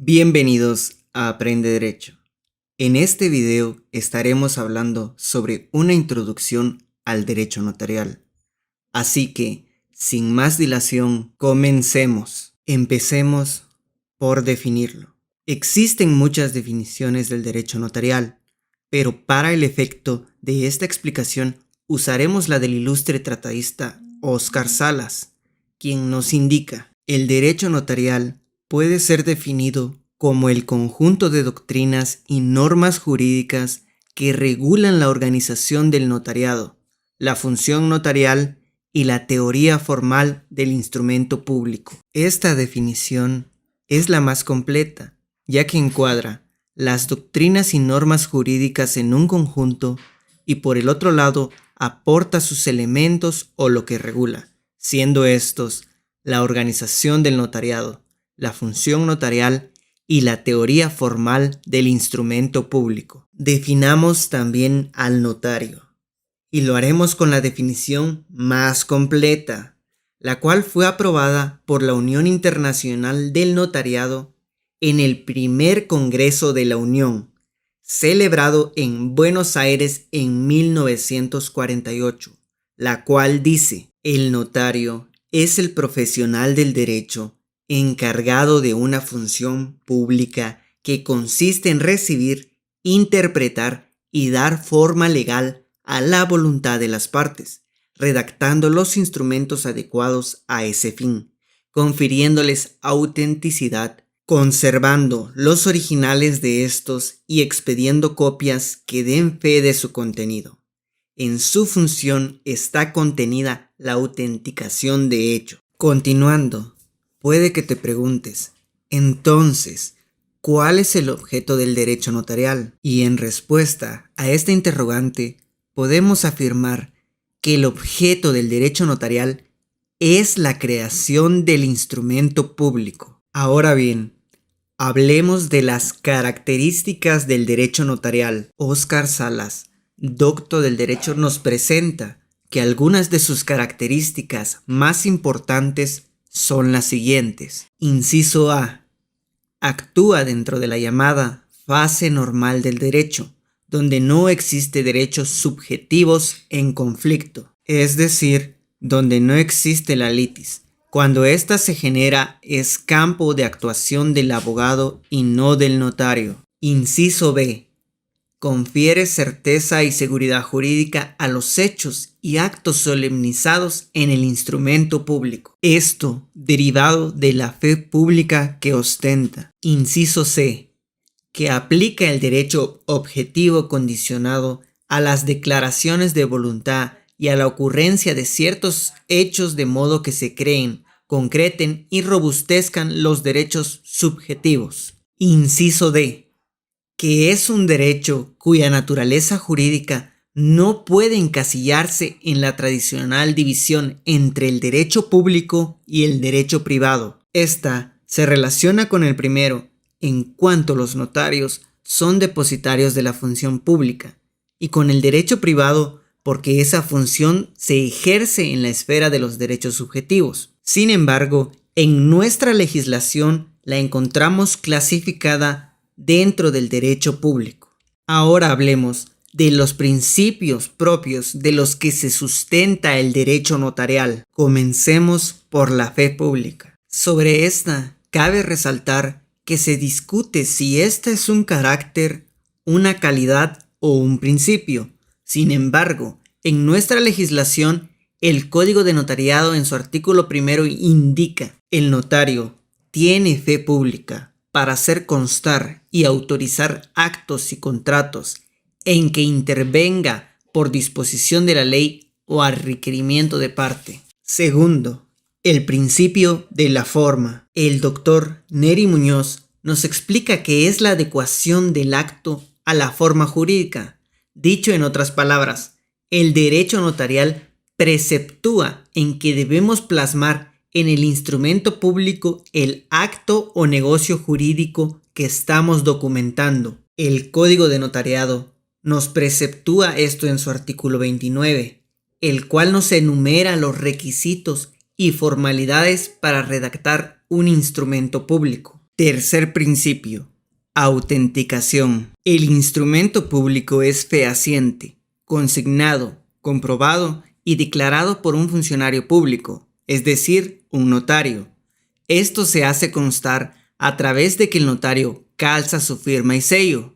Bienvenidos a Aprende Derecho. En este video estaremos hablando sobre una introducción al derecho notarial. Así que, sin más dilación, comencemos. Empecemos por definirlo. Existen muchas definiciones del derecho notarial, pero para el efecto de esta explicación usaremos la del ilustre tratadista Óscar Salas, quien nos indica: el derecho notarial puede ser definido como el conjunto de doctrinas y normas jurídicas que regulan la organización del notariado, la función notarial y la teoría formal del instrumento público. Esta definición es la más completa, ya que encuadra las doctrinas y normas jurídicas en un conjunto y por el otro lado aporta sus elementos o lo que regula, siendo estos la organización del notariado, la función notarial y la teoría formal del instrumento público. Definamos también al notario, y lo haremos con la definición más completa, la cual fue aprobada por la Unión Internacional del Notariado en el primer Congreso de la Unión, celebrado en Buenos Aires en 1948, la cual dice: el notario es el profesional del derecho encargado de una función pública que consiste en recibir, interpretar y dar forma legal a la voluntad de las partes, redactando los instrumentos adecuados a ese fin, confiriéndoles autenticidad, conservando los originales de estos y expediendo copias que den fe de su contenido. En su función está contenida la autenticación de hecho. Continuando, puede que te preguntes, entonces, ¿cuál es el objeto del derecho notarial? Y en respuesta a esta interrogante, podemos afirmar que el objeto del derecho notarial es la creación del instrumento público. Ahora bien, hablemos de las características del derecho notarial. Óscar Salas, doctor del derecho, nos presenta que algunas de sus características más importantes son las siguientes. Inciso A. Actúa dentro de la llamada fase normal del derecho, donde no existe derechos subjetivos en conflicto, es decir, donde no existe la litis. Cuando ésta se genera es campo de actuación del abogado y no del notario. Inciso B. Confiere certeza y seguridad jurídica a los hechos y actos solemnizados en el instrumento público. Esto derivado de la fe pública que ostenta. Inciso C. Que aplica el derecho objetivo condicionado a las declaraciones de voluntad y a la ocurrencia de ciertos hechos de modo que se creen, concreten y robustezcan los derechos subjetivos. Inciso D. Que es un derecho cuya naturaleza jurídica no puede encasillarse en la tradicional división entre el derecho público y el derecho privado. Esta se relaciona con el primero en cuanto los notarios son depositarios de la función pública, y con el derecho privado porque esa función se ejerce en la esfera de los derechos subjetivos. Sin embargo, en nuestra legislación la encontramos clasificada dentro del derecho público. Ahora hablemos de los principios propios de los que se sustenta el derecho notarial. Comencemos por la fe pública. Sobre esta, cabe resaltar que se discute si esta es un carácter, una calidad o un principio. Sin embargo, en nuestra legislación, el Código de Notariado en su artículo 1 indica: el notario tiene fe pública para hacer constar y autorizar actos y contratos en que intervenga por disposición de la ley o a requerimiento de parte. Segundo, el principio de la forma. El doctor Neri Muñoz nos explica que es la adecuación del acto a la forma jurídica. Dicho en otras palabras, el derecho notarial preceptúa en que debemos plasmar en el instrumento público el acto o negocio jurídico que estamos documentando. El Código de Notariado nos preceptúa esto en su artículo 29, el cual nos enumera los requisitos y formalidades para redactar un instrumento público. Tercer principio: autenticación. El instrumento público es fehaciente, consignado, comprobado y declarado por un funcionario público, es decir, un notario. Esto se hace constar a través de que el notario calza su firma y sello.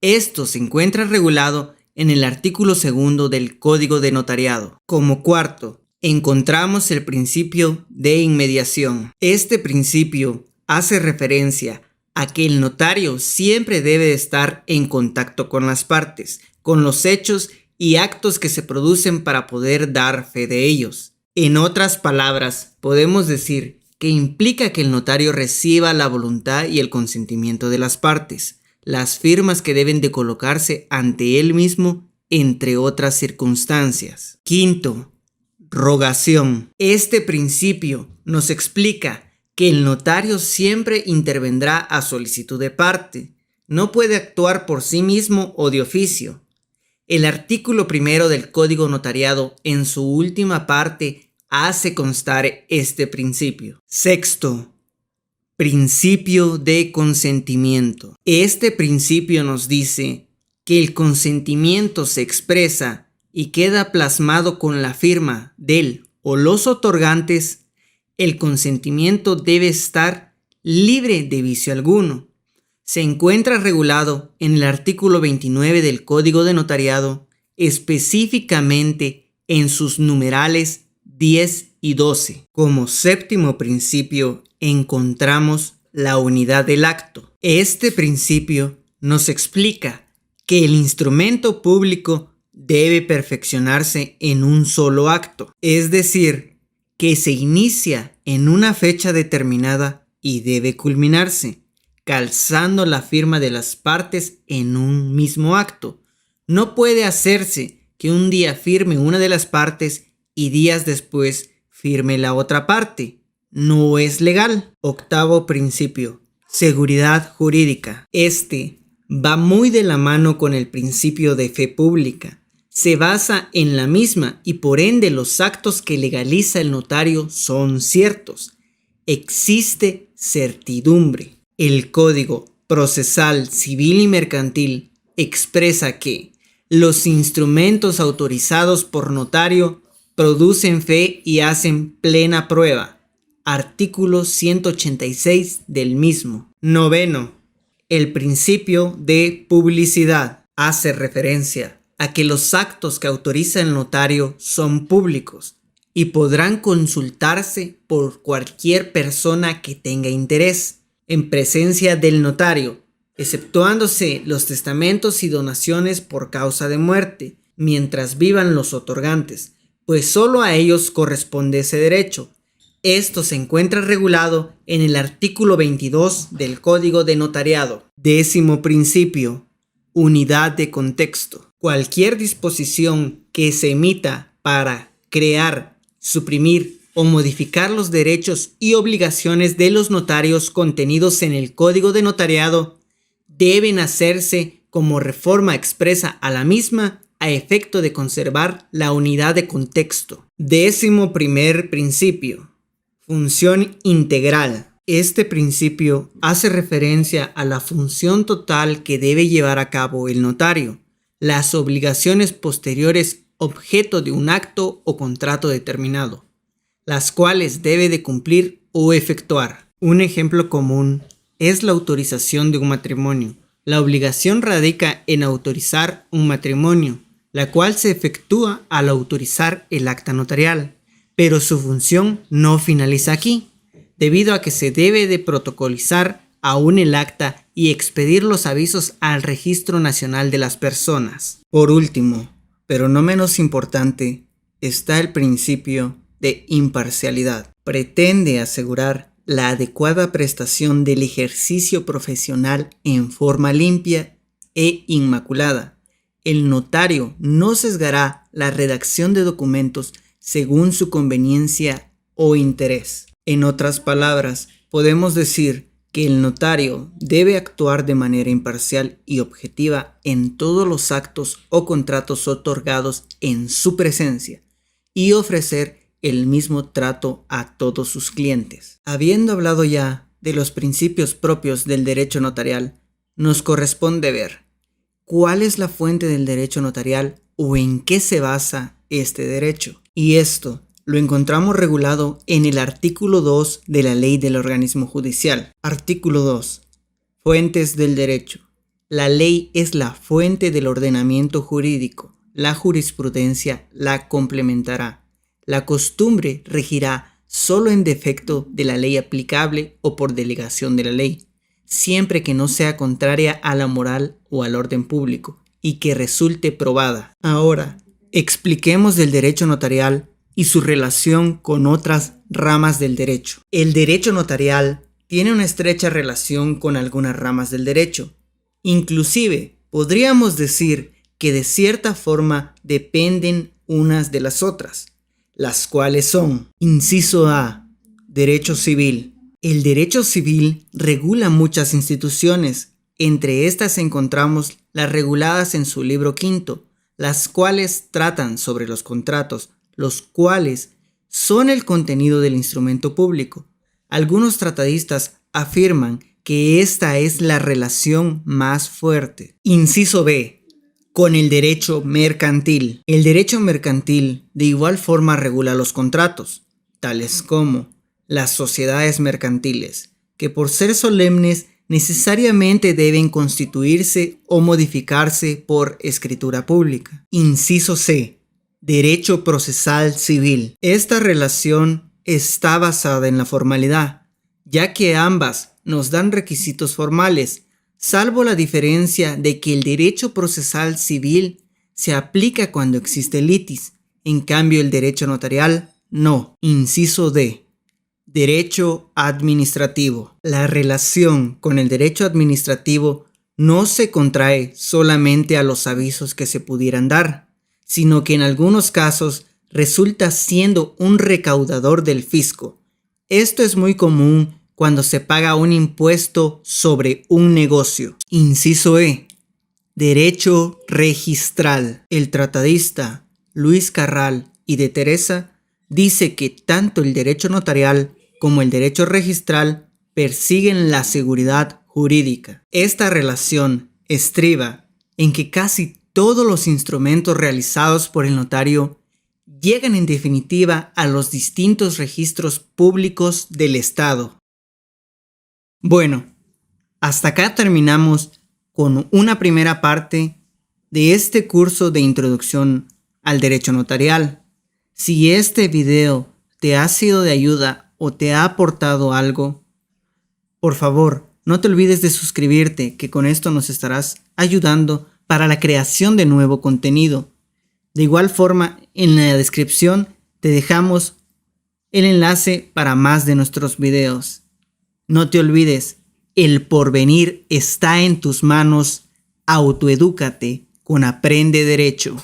Esto se encuentra regulado en el artículo 2 del Código de Notariado. Como cuarto, encontramos el principio de inmediación. Este principio hace referencia a que el notario siempre debe estar en contacto con las partes, con los hechos y actos que se producen para poder dar fe de ellos. En otras palabras, podemos decir que implica que el notario reciba la voluntad y el consentimiento de las partes, las firmas que deben de colocarse ante él mismo, entre otras circunstancias. Quinto, rogación. Este principio nos explica que el notario siempre intervendrá a solicitud de parte, no puede actuar por sí mismo o de oficio. El artículo 1 del Código Notariado, en su última parte, hace constar este principio. Sexto, principio de consentimiento. Este principio nos dice que el consentimiento se expresa y queda plasmado con la firma del o los otorgantes. El consentimiento debe estar libre de vicio alguno. Se encuentra regulado en el artículo 29 del Código de Notariado, específicamente en sus numerales 10 y 12. Como séptimo principio encontramos la unidad del acto. Este principio nos explica que el instrumento público debe perfeccionarse en un solo acto, es decir, que se inicia en una fecha determinada y debe culminarse, calzando la firma de las partes en un mismo acto. No puede hacerse que un día firme una de las partes y días después firme la otra parte. No es legal. Octavo principio: seguridad jurídica. Este va muy de la mano con el principio de fe pública. Se basa en la misma y por ende los actos que legaliza el notario son ciertos. Existe certidumbre. El Código Procesal Civil y Mercantil expresa que los instrumentos autorizados por notario producen fe y hacen plena prueba. Artículo 186 del mismo. Noveno, el principio de publicidad. Hace referencia a que los actos que autoriza el notario son públicos y podrán consultarse por cualquier persona que tenga interés en presencia del notario, exceptuándose los testamentos y donaciones por causa de muerte, mientras vivan los otorgantes, pues solo a ellos corresponde ese derecho. Esto se encuentra regulado en el artículo 22 del Código de Notariado. Décimo principio: unidad de contexto. Cualquier disposición que se emita para crear, suprimir o modificar los derechos y obligaciones de los notarios contenidos en el Código de Notariado deben hacerse como reforma expresa a la misma a efecto de conservar la unidad de contexto. Décimo primer principio: función integral. Este principio hace referencia a la función total que debe llevar a cabo el notario, las obligaciones posteriores objeto de un acto o contrato determinado, las cuales debe de cumplir o efectuar. Un ejemplo común es la autorización de un matrimonio. La obligación radica en autorizar un matrimonio, la cual se efectúa al autorizar el acta notarial, pero su función no finaliza aquí, debido a que se debe de protocolizar aún el acta y expedir los avisos al Registro Nacional de las Personas. Por último, pero no menos importante, está el principio de imparcialidad. Pretende asegurar la adecuada prestación del ejercicio profesional en forma limpia e inmaculada. El notario no sesgará la redacción de documentos según su conveniencia o interés. En otras palabras, podemos decir que el notario debe actuar de manera imparcial y objetiva en todos los actos o contratos otorgados en su presencia y ofrecer el mismo trato a todos sus clientes. Habiendo hablado ya de los principios propios del derecho notarial, nos corresponde ver cuál es la fuente del derecho notarial o en qué se basa este derecho. Y esto lo encontramos regulado en el artículo 2 de la Ley del Organismo Judicial. Artículo 2. Fuentes del derecho. La ley es la fuente del ordenamiento jurídico. La jurisprudencia la complementará. La costumbre regirá solo en defecto de la ley aplicable o por delegación de la ley, siempre que no sea contraria a la moral o al orden público y que resulte probada. Ahora, expliquemos del derecho notarial y su relación con otras ramas del derecho. El derecho notarial tiene una estrecha relación con algunas ramas del derecho. Inclusive, podríamos decir que de cierta forma dependen unas de las otras, las cuales son: inciso A, derecho civil. El derecho civil regula muchas instituciones. Entre estas encontramos las reguladas en su libro quinto, las cuales tratan sobre los contratos, los cuales son el contenido del instrumento público. Algunos tratadistas afirman que esta es la relación más fuerte. Inciso B, con el derecho mercantil. El derecho mercantil de igual forma regula los contratos, tales como las sociedades mercantiles, que por ser solemnes necesariamente deben constituirse o modificarse por escritura pública. Inciso C, derecho procesal civil. Esta relación está basada en la formalidad, ya que ambas nos dan requisitos formales, salvo la diferencia de que el derecho procesal civil se aplica cuando existe litis, en cambio el derecho notarial no. Inciso D, derecho administrativo. La relación con el derecho administrativo no se contrae solamente a los avisos que se pudieran dar, sino que en algunos casos resulta siendo un recaudador del fisco. Esto es muy común cuando se paga un impuesto sobre un negocio. Inciso E, derecho registral. El tratadista Luis Carral y de Teresa dice que tanto el derecho notarial como el derecho registral persiguen la seguridad jurídica. Esta relación estriba en que casi todos los instrumentos realizados por el notario llegan en definitiva a los distintos registros públicos del Estado. Bueno, hasta acá terminamos con una primera parte de este curso de introducción al derecho notarial. Si este video te ha sido de ayuda o te ha aportado algo, por favor, no te olvides de suscribirte, que con esto nos estarás ayudando para la creación de nuevo contenido. De igual forma, en la descripción te dejamos el enlace para más de nuestros videos. No te olvides, el porvenir está en tus manos. Autoedúcate con Aprende Derecho.